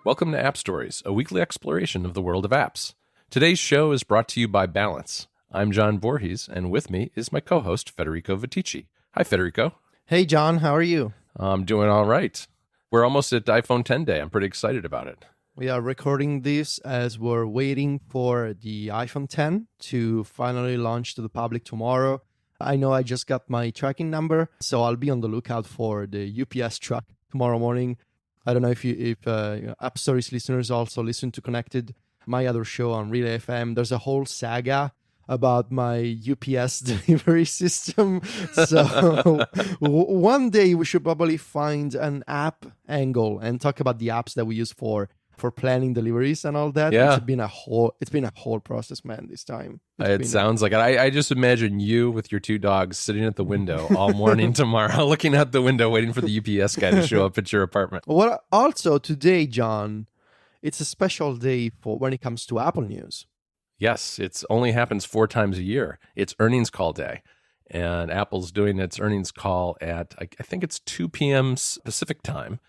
Welcome to App Stories, a weekly exploration of the world of apps. Today's show is brought to you by Balance. I'm John Voorhees, and with me is my co-host, Federico Viticci. Hi, Federico. Hey, John, how are you? I'm doing all right. We're almost at iPhone 10 day. I'm pretty excited about it. We are recording this as we're waiting for the iPhone 10 to finally launch to the public tomorrow. I know I just got my tracking number, so I'll be on the lookout for the UPS truck tomorrow morning. I don't know if App Stories listeners also listen to Connected, my other show on Relay FM. There's a whole saga about my UPS delivery system. So one day we should probably find an app angle and talk about the apps that we use for planning deliveries and all that. Yeah. It's been a whole process, man, this time. It sounds like it. I just imagine you with your two dogs sitting at the window all morning tomorrow, looking out the window, waiting for the UPS guy to show up at your apartment. Well, also today, John, it's a special day for when it comes to Apple News. Yes, it only happens 4 times a year. It's earnings call day. And Apple's doing its earnings call at, I think it's 2 p.m. Pacific time.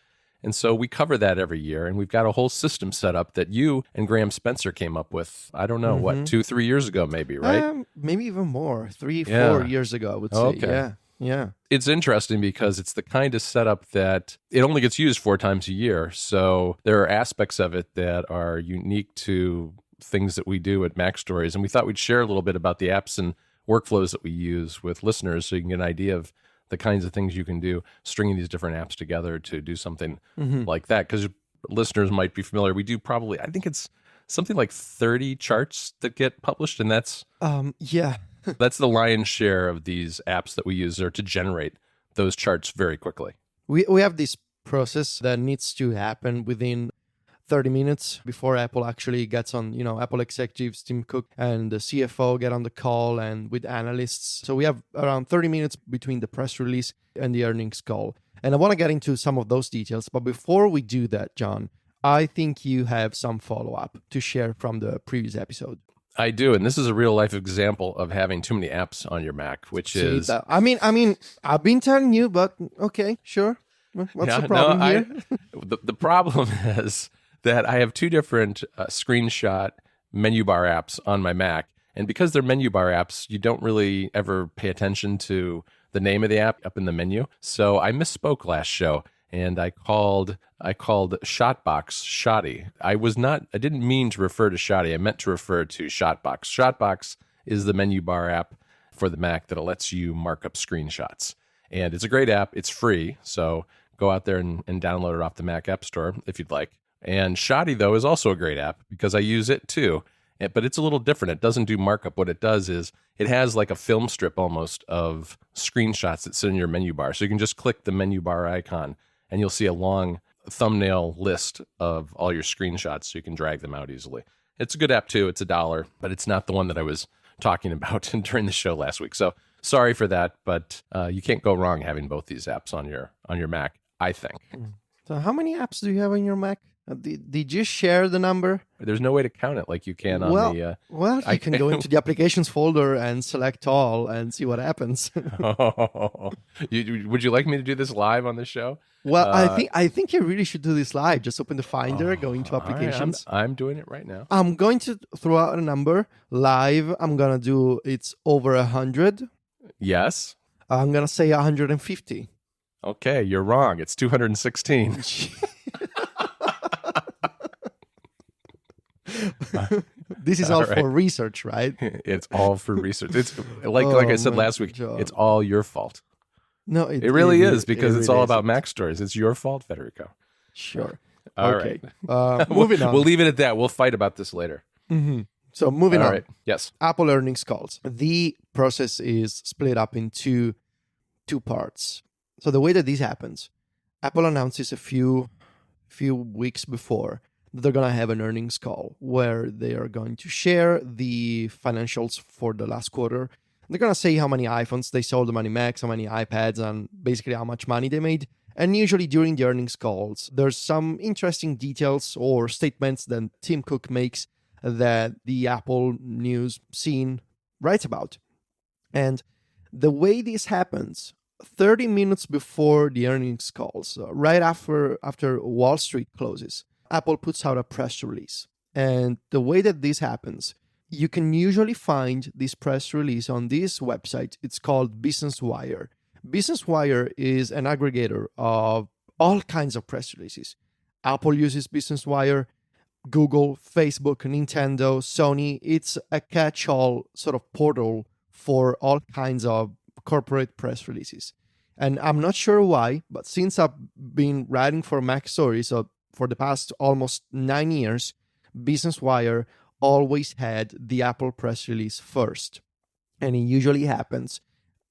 And so we cover that every year, and we've got a whole system set up that you and Graham Spencer came up with, I don't know, 2-3 years ago maybe, right? Maybe even more, 3-4 years ago, I would say. Okay. Yeah. It's interesting because it's the kind of setup that it only gets used 4 times a year. So there are aspects of it that are unique to things that we do at Mac Stories. And we thought we'd share a little bit about the apps and workflows that we use with listeners so you can get an idea of the kinds of things you can do, stringing these different apps together to do something like that. Because listeners might be familiar. We do probably, I think it's something like 30 charts that get published. And that's that's the lion's share of these apps that we use are to generate those charts very quickly. We have this process that needs to happen within 30 minutes before Apple actually gets on, Apple executives, Tim Cook and the CFO get on the call and with analysts. So we have around 30 minutes between the press release and the earnings call. And I want to get into some of those details. But before we do that, John, I think you have some follow-up to share from the previous episode. I do, and this is a real-life example of having too many apps on your Mac, which is... I mean, I've been telling you, but okay, sure. What's the problem here? The problem is that I have 2 different screenshot menu bar apps on my Mac. And because they're menu bar apps, you don't really ever pay attention to the name of the app up in the menu. So I misspoke last show and I called Shotbox Shoddy. I didn't mean to refer to Shoddy. I meant to refer to Shotbox. Shotbox is the menu bar app for the Mac that lets you mark up screenshots. And it's a great app. It's free. So go out there and download it off the Mac App Store if you'd like. And Shoddy, though, is also a great app because I use it too. But it's a little different. It doesn't do markup. What it does is it has like a film strip almost of screenshots that sit in your menu bar. So you can just click the menu bar icon and you'll see a long thumbnail list of all your screenshots so you can drag them out easily. It's a good app too. It's $1, but it's not the one that I was talking about during the show last week. So sorry for that, but you can't go wrong having both these apps on your Mac, I think. So how many apps do you have on your Mac? Did you share the number? There's no way to count it like you can on the... Well, you can go into the applications folder and select all and see what happens. Would you like me to do this live on the show? Well, I think you really should do this live. Just open the Finder, go into applications. Right, I'm doing it right now. I'm going to throw out a number live. I'm going to do it's over 100. Yes. I'm going to say 150. Okay, you're wrong. It's 216. This is all for research, right? It's all for research. It's like I said last week, God. It's all your fault. No, it really is because it's all about Mac Stories. It's your fault, Federico. Sure. All right. Moving on. We'll leave it at that. We'll fight about this later. Mm-hmm. So moving on. Right. Yes. Apple earnings calls. The process is split up into 2 parts. So the way that this happens, Apple announces a few weeks before that they're going to have an earnings call where they are going to share the financials for the last quarter. They're going to say how many iPhones they sold, how many Macs, how many iPads, and basically how much money they made. And usually during the earnings calls, there's some interesting details or statements that Tim Cook makes that the Apple News scene writes about. And the way this happens, 30 minutes before the earnings calls, right after Wall Street closes, Apple puts out a press release. And the way that this happens, you can usually find this press release on this website. It's called Business Wire. Business Wire is an aggregator of all kinds of press releases. Apple uses Business Wire, Google, Facebook, Nintendo, Sony. It's a catch-all sort of portal for all kinds of corporate press releases. And I'm not sure why, but since I've been writing for Mac Stories for the past almost 9 years, Business Wire always had the Apple press release first. And it usually happens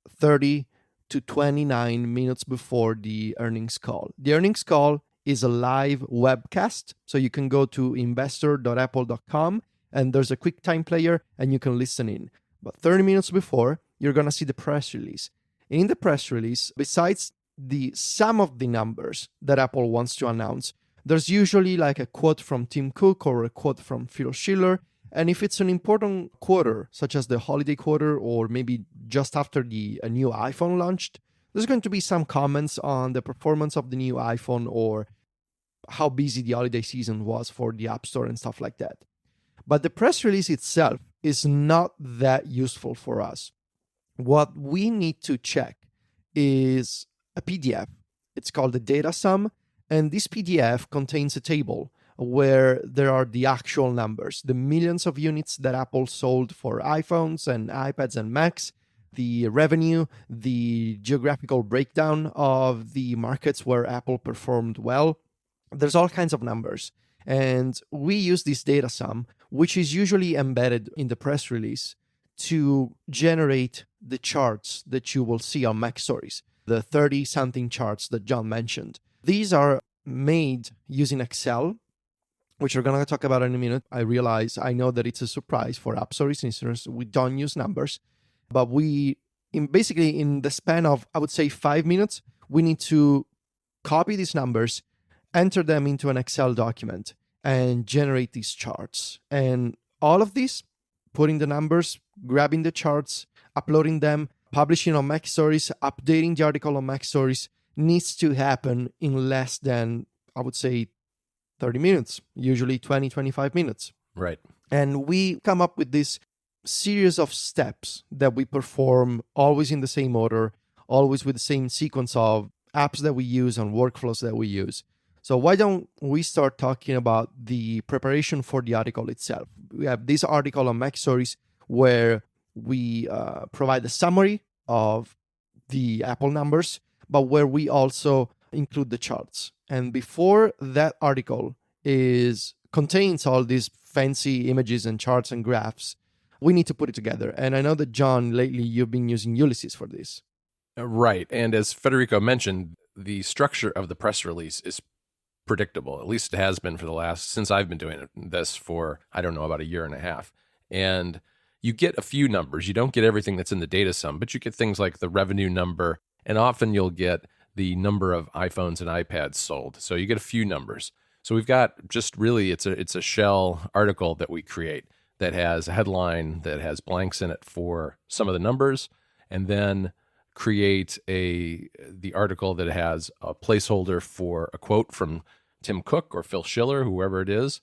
30 to 29 minutes before the earnings call. The earnings call is a live webcast, so you can go to investor.apple.com and there's a QuickTime player and you can listen in. But 30 minutes before, you're going to see the press release. In the press release, besides the sum of the numbers that Apple wants to announce, there's usually like a quote from Tim Cook or a quote from Phil Schiller. And if it's an important quarter, such as the holiday quarter or maybe just after a new iPhone launched, there's going to be some comments on the performance of the new iPhone or how busy the holiday season was for the App Store and stuff like that. But the press release itself is not that useful for us. What we need to check is a PDF. It's called the data sum, and this PDF contains a table where there are the actual numbers, the millions of units that Apple sold for iPhones and iPads and Macs, the revenue, the geographical breakdown of the markets where Apple performed well. There's all kinds of numbers. And we use this data sum, which is usually embedded in the press release, to generate the charts that you will see on Mac Stories, the 30-something charts that John mentioned. These are made using Excel, which we're going to talk about in a minute. I know that it's a surprise for App Stories listeners. We don't use numbers, but in the span of, I would say, 5 minutes, we need to copy these numbers, enter them into an Excel document, and generate these charts. And all of this, putting the numbers, grabbing the charts, uploading them, publishing on Mac Stories, updating the article on Mac Stories, needs to happen in less than, I would say, 30 minutes, usually 20, 25 minutes. Right. And we come up with this series of steps that we perform always in the same order, always with the same sequence of apps that we use and workflows that we use. So why don't we start talking about the preparation for the article itself? We have this article on Mac Stories where we provide a summary of the Apple numbers, but where we also include the charts. And before that article contains all these fancy images and charts and graphs, we need to put it together. And I know that, John, lately you've been using Ulysses for this. Right. And as Federico mentioned, the structure of the press release is predictable. At least it has been since I've been doing this for, I don't know, about a year and a half. And you get a few numbers. You don't get everything that's in the data sum, but you get things like the revenue number, and often you'll get the number of iPhones and iPads sold. So you get a few numbers. So we've got just really, it's a shell article that we create that has a headline that has blanks in it for some of the numbers, and then create the article that has a placeholder for a quote from Tim Cook or Phil Schiller, whoever it is,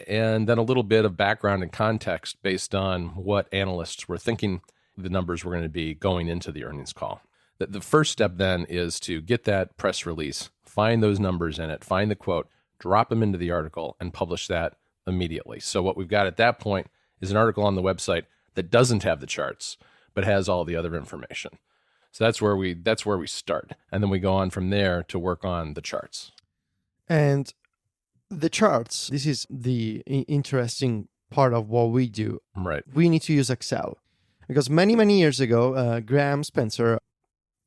and then a little bit of background and context based on what analysts were thinking the numbers were going to be going into the earnings call. The first step then is to get that press release, find those numbers in it, find the quote, drop them into the article, and publish that immediately. So what we've got at that point is an article on the website that doesn't have the charts, but has all the other information. So that's where we start. And then we go on from there to work on the charts. And the charts, this is the interesting part of what we do. Right. We need to use Excel. Because many, many years ago, Graham Spencer,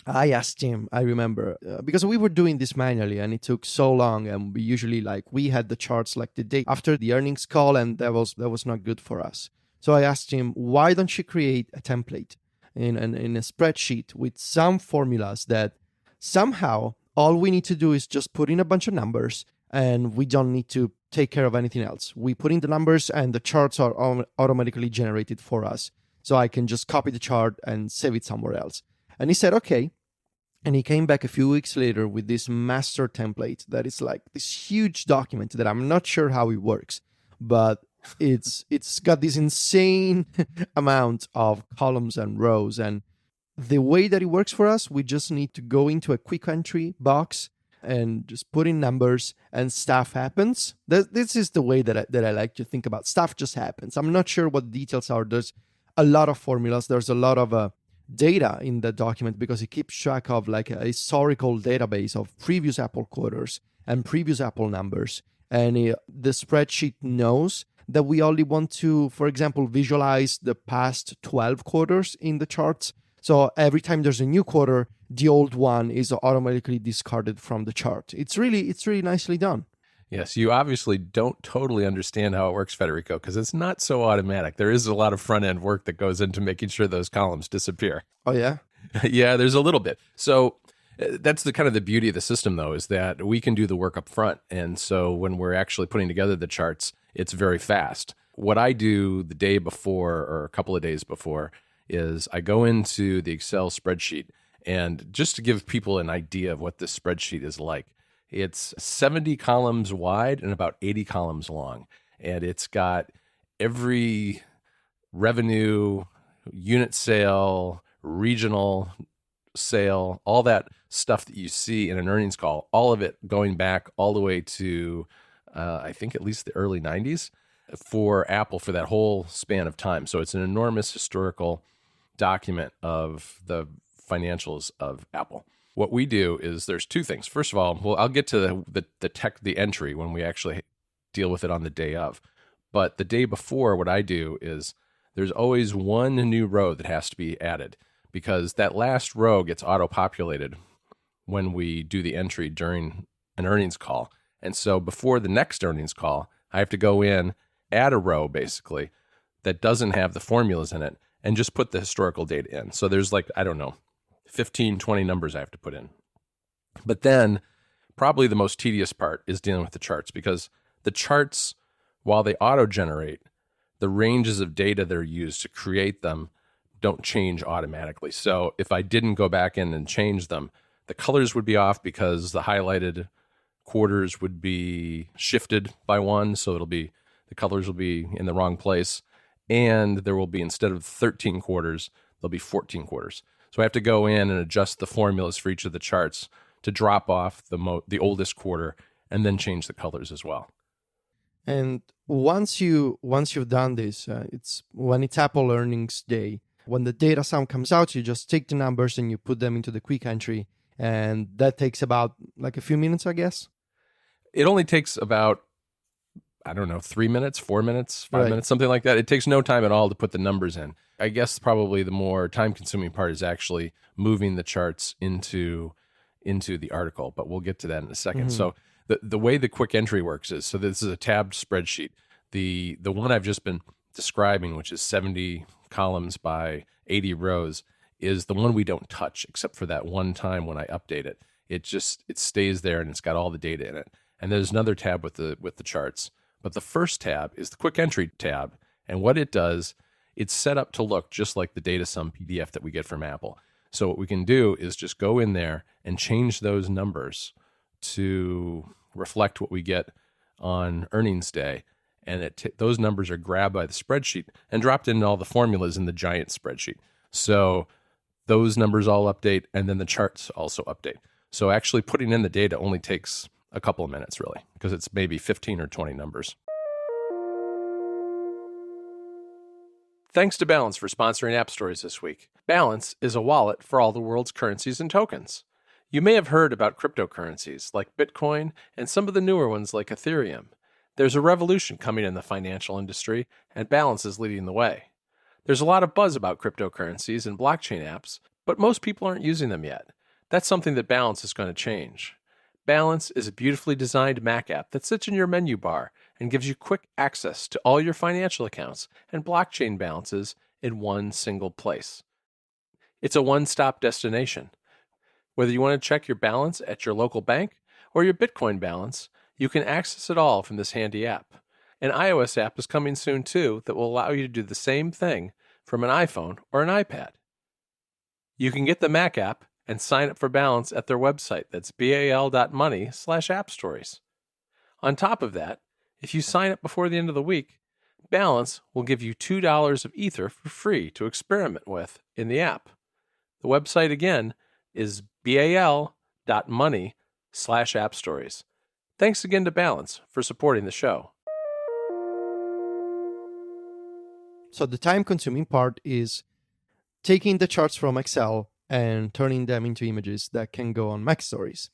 I asked him, I remember, because we were doing this manually and it took so long, and we had the charts like the day after the earnings call, and that was not good for us. So I asked him, why don't you create a template in a spreadsheet with some formulas that somehow all we need to do is just put in a bunch of numbers and we don't need to take care of anything else. We put in the numbers and the charts are automatically generated for us. So I can just copy the chart and save it somewhere else. And he said, okay. And he came back a few weeks later with this master template that is like this huge document that I'm not sure how it works, but it's got this insane amount of columns and rows. And the way that it works for us, we just need to go into a quick entry box and just put in numbers, and stuff happens. This is the way that I like to think about. Stuff just happens. I'm not sure what details are. There's a lot of formulas. There's a lot of data in the document because it keeps track of like a historical database of previous Apple quarters and previous Apple numbers. And the spreadsheet knows that we only want to, for example, visualize the past 12 quarters in the charts. So every time there's a new quarter, the old one is automatically discarded from the chart. It's really nicely done. Yes, you obviously don't totally understand how it works, Federico, because it's not so automatic. There is a lot of front-end work that goes into making sure those columns disappear. Oh, yeah? Yeah, there's a little bit. So that's the kind of the beauty of the system, though, is that we can do the work up front. And so when we're actually putting together the charts, it's very fast. What I do the day before or a couple of days before is I go into the Excel spreadsheet, and just to give people an idea of what this spreadsheet is like, it's 70 columns wide and about 80 columns long. And it's got every revenue, unit sale, regional sale, all that stuff that you see in an earnings call, all of it going back all the way to, I think at least the early 90s for Apple for that whole span of time. So it's an enormous historical document of the financials of Apple. What we do is there's two things. First of all, well, I'll get to the entry when we actually deal with it on the day of. But the day before, what I do is there's always one new row that has to be added because that last row gets auto-populated when we do the entry during an earnings call. And so before the next earnings call, I have to go in, add a row basically that doesn't have the formulas in it, and just put the historical data in. So there's 15, 20 numbers I have to put in. But then probably the most tedious part is dealing with the charts because the charts, while they auto-generate, the ranges of data that are used to create them don't change automatically. So if I didn't go back in and change them, the colors would be off because the highlighted quarters would be shifted by one. So the colors will be in the wrong place. And there will be, instead of 13 quarters, there'll be 14 quarters. So I have to go in and adjust the formulas for each of the charts to drop off the oldest quarter and then change the colors as well. And once you've done this, when it's Apple earnings day, when the data sum comes out, you just take the numbers and you put them into the quick entry. And that takes about like a few minutes, I guess. It only takes about, 3 minutes, 4 minutes, 5 minutes, something like that. It takes no time at all to put the numbers in. I guess probably the more time-consuming part is actually moving the charts into the article, but we'll get to that in a second. Mm-hmm. So the way the quick entry works is, so this is a tabbed spreadsheet. The one I've just been describing, which is 70 columns by 80 rows, is the one we don't touch except for that one time when I update it. It stays there and it's got all the data in it. And there's another tab with the charts. But the first tab is the quick entry tab. And what it does, it's set up to look just like the data sum PDF that we get from Apple. So what we can do is just go in there and change those numbers to reflect what we get on earnings day. And those numbers are grabbed by the spreadsheet and dropped into all the formulas in the giant spreadsheet. So those numbers all update, and then the charts also update. So actually putting in the data only takes a couple of minutes, really, because it's maybe 15 or 20 numbers. Thanks to Balance for sponsoring App Stories this week. Balance is a wallet for all the world's currencies and tokens. You may have heard about cryptocurrencies like Bitcoin and some of the newer ones like Ethereum. There's a revolution coming in the financial industry, and Balance is leading the way. There's a lot of buzz about cryptocurrencies and blockchain apps, but most people aren't using them yet. That's something that Balance is going to change. Balance is a beautifully designed Mac app that sits in your menu bar and gives you quick access to all your financial accounts and blockchain balances in one single place. It's a one-stop destination. Whether you want to check your balance at your local bank or your Bitcoin balance, you can access it all from this handy app. An iOS app is coming soon too that will allow you to do the same thing from an iPhone or an iPad. You can get the Mac app and sign up for Balance at their website. That's bal.money/appstories. On top of that, if you sign up before the end of the week, Balance will give you $2 of Ether for free to experiment with in the app. The website again is bal.money/appstories. Thanks again to Balance for supporting the show. So the time-consuming part is taking the charts from Excel and turning them into images that can go on MacStories.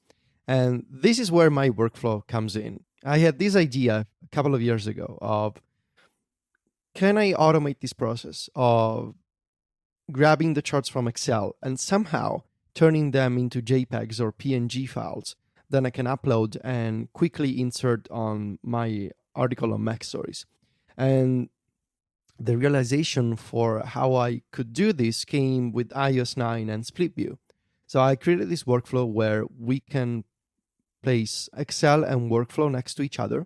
And this is where my workflow comes in. I had this idea a couple of years ago of, can I automate this process of grabbing the charts from Excel and somehow turning them into JPEGs or PNG files that I can upload and quickly insert on my article on MacStories. And the realization for how I could do this came with iOS 9 and Split View. So I created this workflow where we can place Excel and workflow next to each other.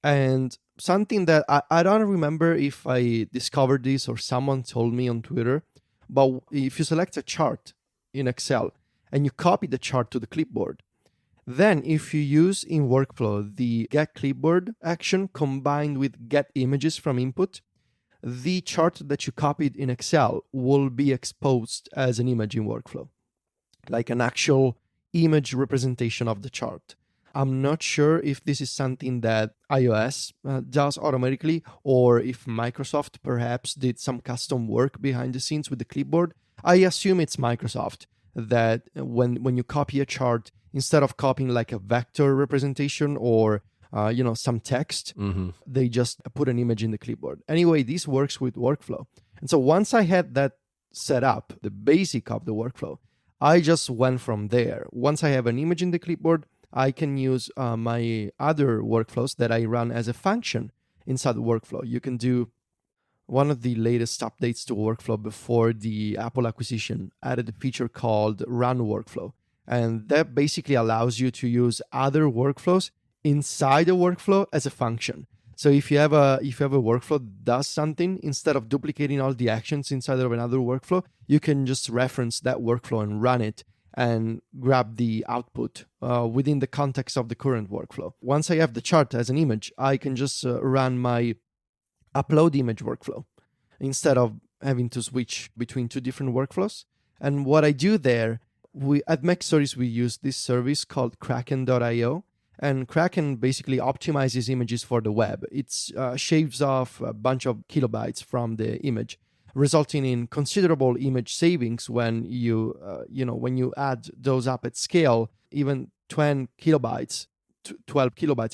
And something that I don't remember if I discovered this or someone told me on Twitter, but if you select a chart in Excel and you copy the chart to the clipboard, then if you use in workflow the get clipboard action combined with get images from input, the chart that you copied in Excel will be exposed as an image in workflow, like an actual image representation of the chart. I'm not sure if this is something that iOS does automatically, or if Microsoft perhaps did some custom work behind the scenes with the clipboard. I assume it's Microsoft, that when you copy a chart, instead of copying like a vector representation or some text, they just put an image in the clipboard. Anyway, this works with workflow. And so once I had that set up, the basic of the workflow, I just went from there. Once I have an image in the clipboard, I can use my other workflows that I run as a function inside the workflow. You can do one of the latest updates to workflow before the Apple acquisition added a feature called Run Workflow. And that basically allows you to use other workflows inside a workflow as a function. So if you have a workflow that does something, instead of duplicating all the actions inside of another workflow, you can just reference that workflow and run it and grab the output within the context of the current workflow. Once I have the chart as an image, I can just run my upload image workflow instead of having to switch between two different workflows. And what I do there, at MacStories, we use this service called Kraken.io. And Kraken basically optimizes images for the web. It shaves off a bunch of kilobytes from the image, resulting in considerable image savings when you add those up at scale. Even 12 kilobytes,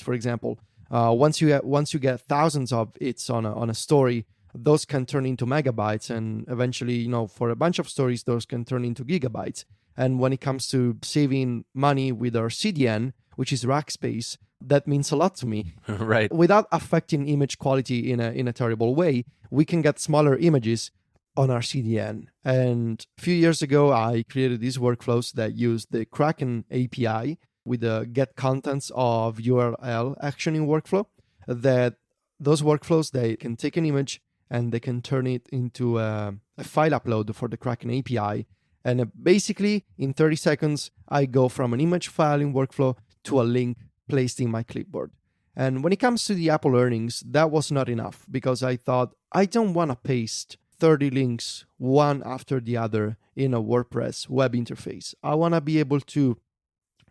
for example. Once you get thousands of hits on a story, those can turn into megabytes, and eventually, for a bunch of stories, those can turn into gigabytes. And when it comes to saving money with our CDN, which is Rackspace, that means a lot to me. Right. Without affecting image quality in a terrible way, we can get smaller images on our CDN. And a few years ago, I created these workflows that use the Kraken API with the get contents of URL action in workflow, that those workflows, they can take an image and they can turn it into a file upload for the Kraken API. And basically, in 30 seconds, I go from an image file in workflow to a link placed in my clipboard. And when it comes to the Apple earnings, that was not enough, because I thought, I don't want to paste 30 links one after the other in a WordPress web interface. I want to be able to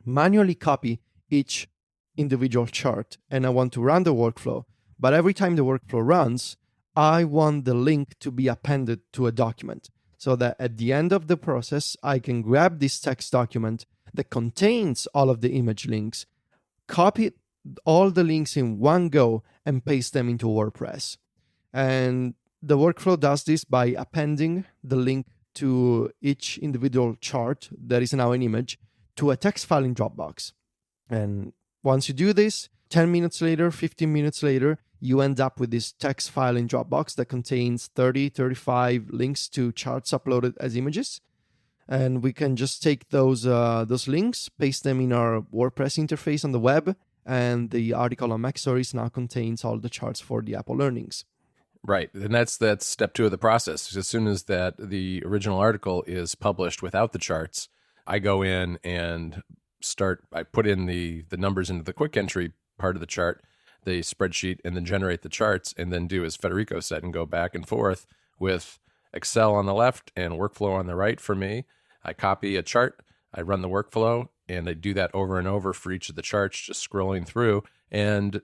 manually copy each individual chart, and I want to run the workflow. But every time the workflow runs, I want the link to be appended to a document, so that at the end of the process, I can grab this text document that contains all of the image links, copy all the links in one go, and paste them into WordPress. And the workflow does this by appending the link to each individual chart that is now an image to a text file in Dropbox. And once you do this, 10 minutes later, 15 minutes later, you end up with this text file in Dropbox that contains 30, 35 links to charts uploaded as images. And we can just take those links, paste them in our WordPress interface on the web, and the article on MacStories now contains all the charts for the Apple earnings. Right. And that's step 2 of the process. As soon as the original article is published without the charts, I go in and I put in the numbers into the quick entry part of the chart, the spreadsheet, and then generate the charts, and then do as Federico said and go back and forth with Excel on the left and workflow on the right for me. I copy a chart, I run the workflow, and I do that over and over for each of the charts, just scrolling through. And,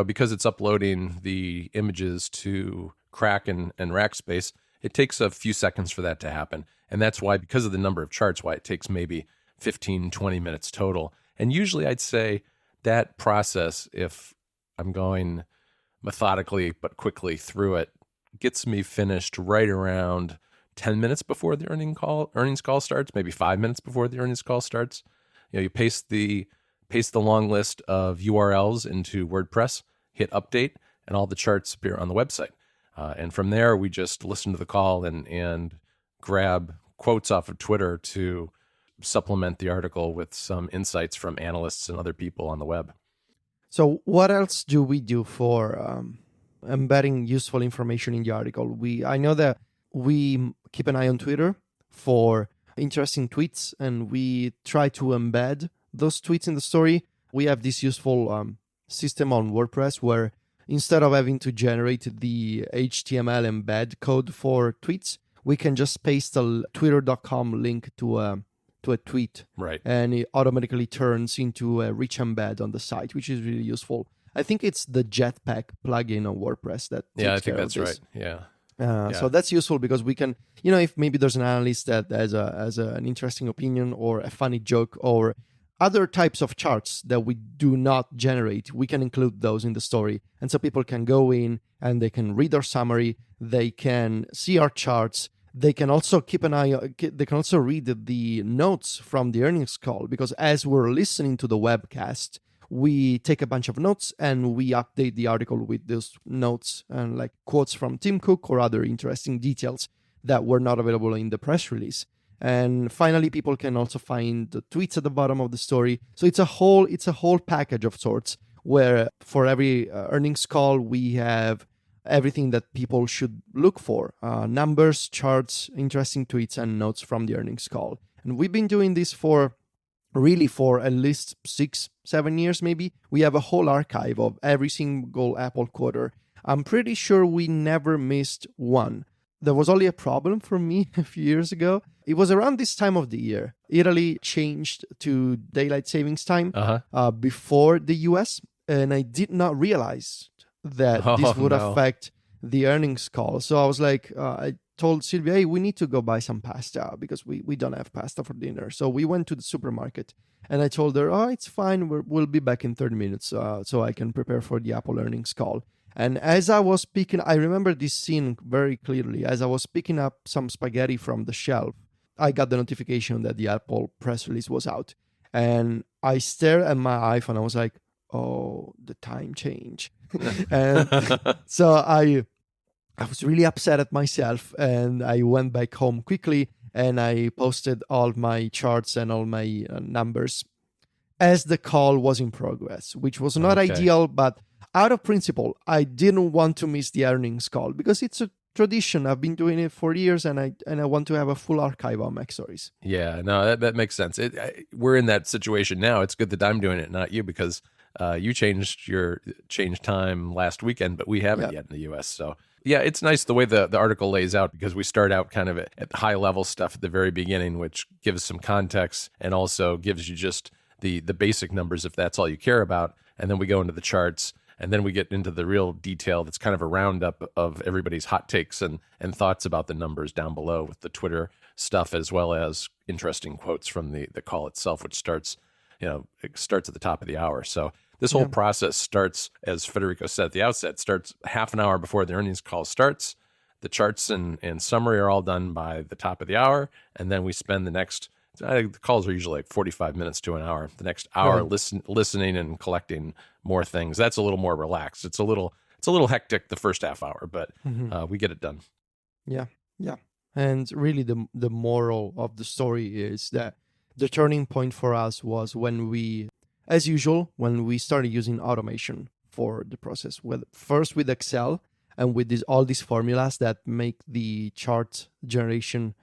because it's uploading the images to Crack and Rackspace, it takes a few seconds for that to happen. And that's why, because of the number of charts, why it takes maybe 15, 20 minutes total. And usually I'd say that process, if I'm going methodically but quickly through it, gets me finished right around 10 minutes before the earnings call starts, maybe 5 minutes before the earnings call starts. You paste the long list of URLs into WordPress, hit update, and all the charts appear on the website. And from there, we just listen to the call and grab quotes off of Twitter to supplement the article with some insights from analysts and other people on the web. So what else do we do for embedding useful information in the article? I know that we keep an eye on Twitter for interesting tweets, and we try to embed those tweets in the story. We have this useful system on WordPress where instead of having to generate the HTML embed code for tweets, we can just paste a twitter.com link to a tweet, right? And it automatically turns into a rich embed on the site, which is really useful. I think it's the Jetpack plugin on WordPress that takes I think care that's of this. right. Yeah. So that's useful because we can, if maybe there's an analyst that has an interesting opinion or a funny joke or other types of charts that we do not generate, we can include those in the story. And so people can go in and they can read our summary, they can see our charts, they can also keep an eye, they can also read the notes from the earnings call, because as we're listening to the webcast, we take a bunch of notes and we update the article with those notes and like quotes from Tim Cook or other interesting details that were not available in the press release. And finally, people can also find the tweets at the bottom of the story. So it's a whole package of sorts where for every earnings call, we have everything that people should look for: numbers, charts, interesting tweets, and notes from the earnings call. And we've been doing this for at least 6-7 years, maybe. We have a whole archive of every single Apple quarter. I'm pretty sure we never missed one. There was only a problem for me a few years ago. It was around this time of the year. Italy changed to daylight savings time before the US, and I did not realize that this would affect the earnings call. So I was like, I told Sylvia, hey, we need to go buy some pasta because we don't have pasta for dinner. So we went to the supermarket and I told her, oh, it's fine. We'll be back in 30 minutes so I can prepare for the Apple earnings call. And as I was I remember this scene very clearly. As I was picking up some spaghetti from the shelf, I got the notification that the Apple press release was out. And I stared at my iPhone. I was like, oh, the time change. And so I was really upset at myself, and I went back home quickly and I posted all my charts and all my numbers as the call was in progress, which was not ideal, but out of principle, I didn't want to miss the earnings call because it's a tradition. I've been doing it for years, and I want to have a full archive on MacStories. Yeah, no, that makes sense. We're in that situation now. It's good that I'm doing it, not you, because you changed time last weekend, but we haven't yet in the U.S. So yeah, it's nice the way the article lays out, because we start out kind of at high level stuff at the very beginning, which gives some context and also gives you just the basic numbers if that's all you care about, and then we go into the charts. And then we get into the real detail that's kind of a roundup of everybody's hot takes and thoughts about the numbers down below with the Twitter stuff, as well as interesting quotes from the call itself, which starts at the top of the hour. So this whole process starts, as Federico said at the outset, starts half an hour before the earnings call starts. The charts and summary are all done by the top of the hour. And then we spend the next, the calls are usually like 45 minutes to an hour. The next hour listening and collecting more things. That's a little more relaxed. It's a little hectic the first half hour, but we get it done. Yeah. And really the moral of the story is that the turning point for us was when we started using automation for the process. First with Excel and with all these formulas that make the chart generation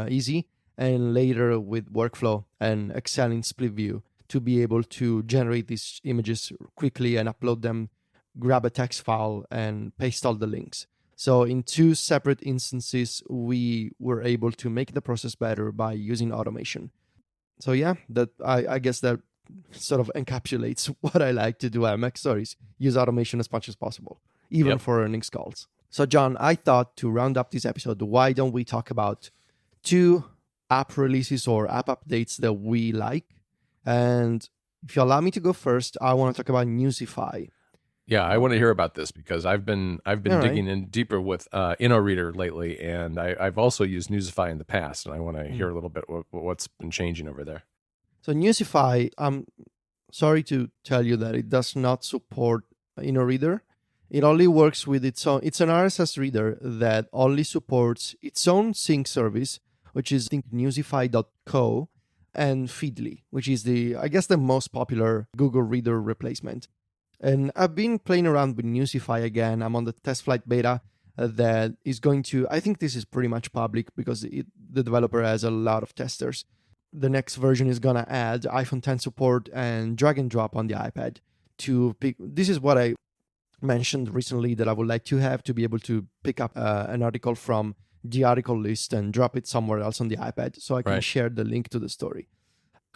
easy. and later with Workflow and Excel in split view to be able to generate these images quickly and upload them, grab a text file and paste all the links. So in 2 separate instances, we were able to make the process better by using automation. So yeah, that I guess that sort of encapsulates what I like to do at MacStories. Use automation as much as possible, even for earnings calls. So John, I thought to round up this episode, why don't we talk about 2 app releases or app updates that we like? And if you allow me to go first, I want to talk about Newsify. Yeah, I want to hear about this because I've been digging in deeper with InnoReader lately, and I've also used Newsify in the past, and I want to hear a little bit what's been changing over there. So Newsify, I'm sorry to tell you that it does not support InnoReader. It only works with its own. It's an RSS reader that only supports its own sync service, which is, I think, Newsify.co, and Feedly, which is the most popular Google Reader replacement. And I've been playing around with Newsify again. I'm on the test flight beta that is going to, I think this is pretty much public because the developer has a lot of testers. The next version is going to add iPhone X support and drag and drop on the iPad to pick. This is what I mentioned recently that I would like to have, to be able to pick up an article from the article list and drop it somewhere else on the iPad so I can share the link to the story.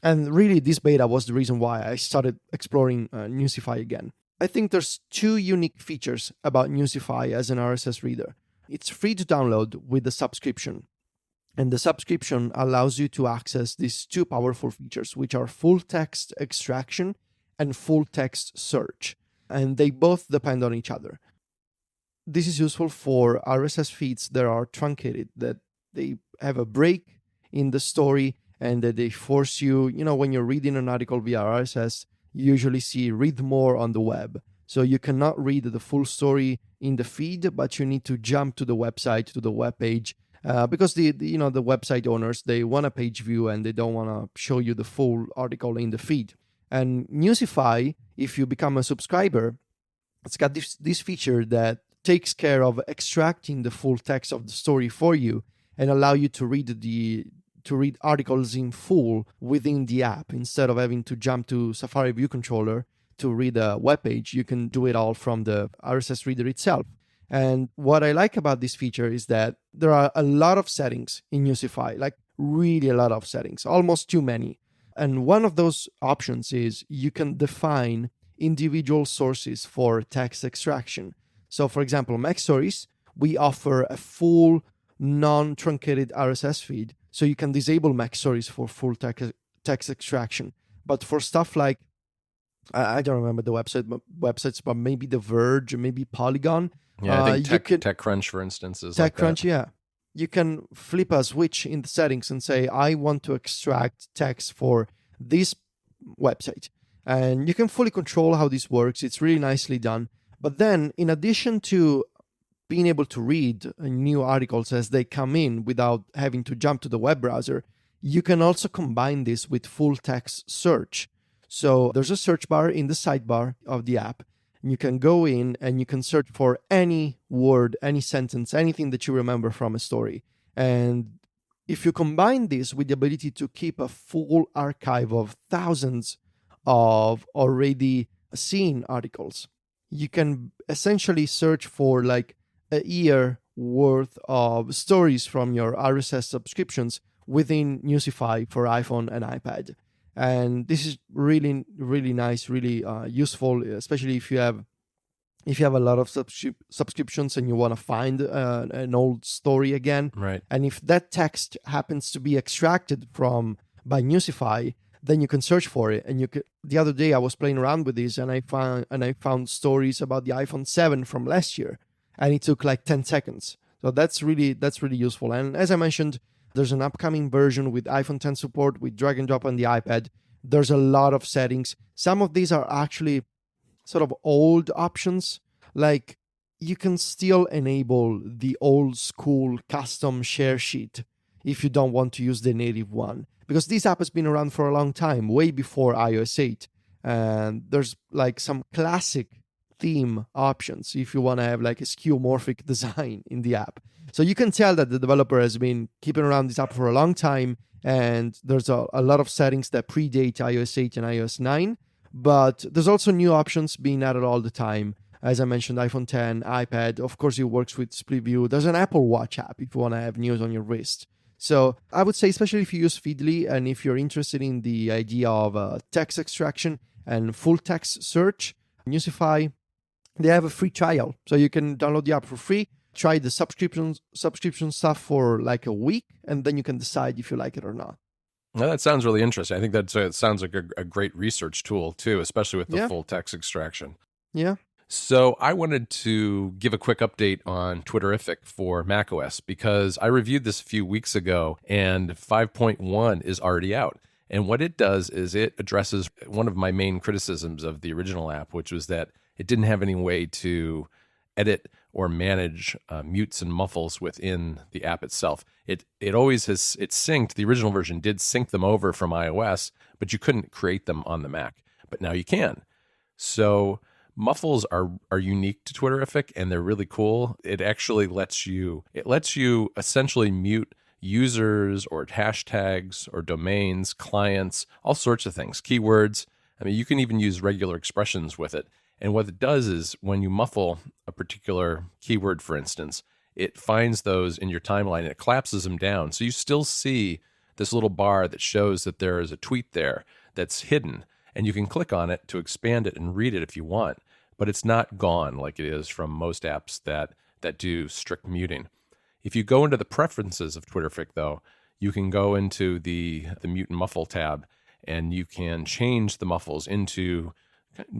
And really, this beta was the reason why I started exploring Newsify again. I think there's 2 unique features about Newsify as an RSS reader. It's free to download with a subscription. And the subscription allows you to access these 2 powerful features, which are full text extraction and full text search. And they both depend on each other. This is useful for RSS feeds that are truncated, that they have a break in the story and that they force you, when you're reading an article via RSS, you usually see read more on the web. So you cannot read the full story in the feed, but you need to jump to the website, to the web page, because the website owners, they want a page view and they don't want to show you the full article in the feed. And Newsify, if you become a subscriber, it's got this feature that takes care of extracting the full text of the story for you and allow you to read articles in full within the app. Instead of having to jump to Safari View Controller to read a web page, you can do it all from the RSS reader itself. And what I like about this feature is that there are a lot of settings in Newsify, like really a lot of settings, almost too many. And one of those options is you can define individual sources for text extraction. So for example, MacStories, we offer a full non-truncated RSS feed, so you can disable MacStories for full text extraction. But for stuff like, I don't remember the websites, but maybe The Verge, maybe Polygon. Yeah, I think TechCrunch, for instance, is like that. TechCrunch, yeah. You can flip a switch in the settings and say, I want to extract text for this website. And you can fully control how this works. It's really nicely done. But then, in addition to being able to read new articles as they come in without having to jump to the web browser, you can also combine this with full text search. So there's a search bar in the sidebar of the app. And you can go in and you can search for any word, any sentence, anything that you remember from a story. And if you combine this with the ability to keep a full archive of thousands of already seen articles, you can essentially search for like a year worth of stories from your RSS subscriptions within Newsify for iPhone and iPad. And this is really, really nice, really useful, especially if you have a lot of subscriptions and you want to find an old story again. Right. And if that text happens to be extracted by Newsify, then you can search for it. And the other day I was playing around with this and I found stories about the iPhone 7 from last year, and it took like 10 seconds. So that's really useful. And as I mentioned, there's an upcoming version with iPhone X support, with drag and drop on the iPad. There's a lot of settings. Some of these are actually sort of old options. Like you can still enable the old school custom share sheet if you don't want to use the native one, because this app has been around for a long time, way before iOS 8. And there's like some classic theme options if you want to have like a skeuomorphic design in the app. So you can tell that the developer has been keeping around this app for a long time, and there's a lot of settings that predate iOS 8 and iOS 9, but there's also new options being added all the time. As I mentioned, iPhone 10, iPad, of course it works with split view. There's an Apple Watch app if you want to have news on your wrist. So I would say, especially if you use Feedly and if you're interested in the idea of text extraction and full text search, Newsify, they have a free trial. So you can download the app for free, try the subscription stuff for like a week, and then you can decide if you like it or not. Well, that sounds really interesting. I think it sounds like a great research tool too, especially with the full text extraction. Yeah. So I wanted to give a quick update on Twitterrific for macOS because I reviewed this a few weeks ago and 5.1 is already out. And what it does is it addresses one of my main criticisms of the original app, which was that it didn't have any way to edit or manage mutes and muffles within the app itself. It always has, it's synced. The original version did sync them over from iOS, but you couldn't create them on the Mac. But now you can. So muffles are unique to Twitterrific, and they're really cool. It actually lets you essentially mute users or hashtags or domains, clients, all sorts of things, keywords. I mean, you can even use regular expressions with it. And what it does is when you muffle a particular keyword, for instance, it finds those in your timeline and it collapses them down. So you still see this little bar that shows that there is a tweet there that's hidden, and you can click on it to expand it and read it if you want. But it's not gone like it is from most apps that do strict muting. If you go into the preferences of Twitterrific, though, you can go into the mute and muffle tab, and you can change the muffles into,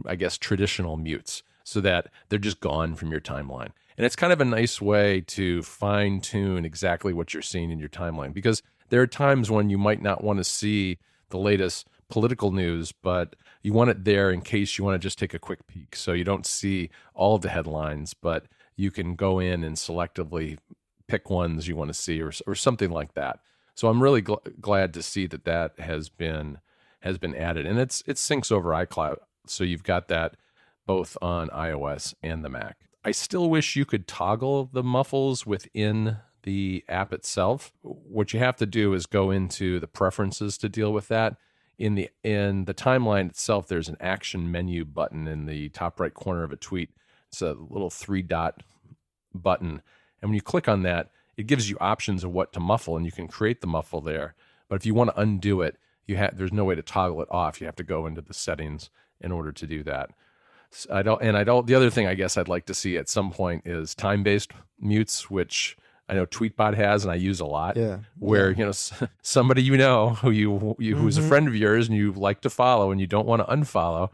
I guess, traditional mutes so that they're just gone from your timeline. And it's kind of a nice way to fine-tune exactly what you're seeing in your timeline, because there are times when you might not want to see the latest political news, but you want it there in case you want to just take a quick peek. So you don't see all of the headlines, but you can go in and selectively pick ones you want to see or something like that. So I'm really glad to see that has been added, and it syncs over iCloud. So you've got that both on iOS and the Mac. I still wish you could toggle the muffles within the app itself. What you have to do is go into the preferences to deal with that. In the timeline itself, there's an action menu button in the top right corner of a tweet. It's a little 3-dot button. And when you click on that, it gives you options of what to muffle, and you can create the muffle there. But if you want to undo it, there's no way to toggle it off. You have to go into the settings in order to do that. The other thing I guess I'd like to see at some point is time-based mutes, which I know Tweetbot has, and I use a lot. Yeah. Where somebody who's a friend of yours and you like to follow and you don't want to unfollow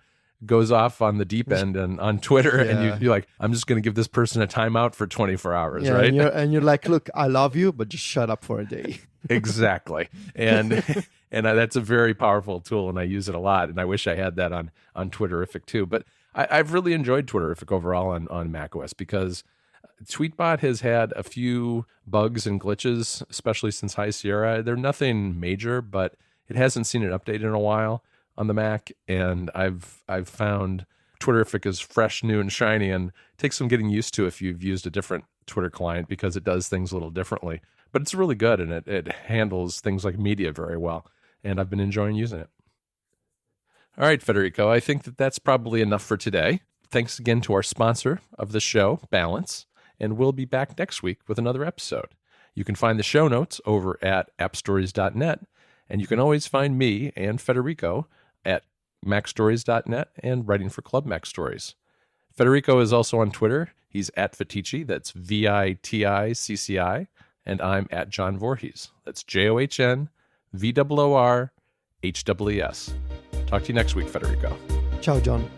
goes off on the deep end and on Twitter, and you're like, I'm just going to give this person a timeout for 24 hours, right? And you're like, look, I love you, but just shut up for a day. Exactly, and that's a very powerful tool, and I use it a lot, and I wish I had that on Twitterrific too. But I've really enjoyed Twitterrific overall on macOS because Tweetbot has had a few bugs and glitches, especially since High Sierra. They're nothing major, but it hasn't seen an update in a while on the Mac, and I've found Twitterrific is fresh, new, and shiny, and it takes some getting used to if you've used a different Twitter client because it does things a little differently. But it's really good, and it handles things like media very well, and I've been enjoying using it. All right, Federico, I think that's probably enough for today. Thanks again to our sponsor of the show, Balance, and we'll be back next week with another episode. You can find the show notes over at appstories.net, and you can always find me and Federico at macstories.net and writing for Club Mac Stories. Federico is also on Twitter. He's at Viticci, that's VITICCI, and I'm at John Voorhees. That's JOHNVOORHWES. Talk to you next week, Federico. Ciao, John.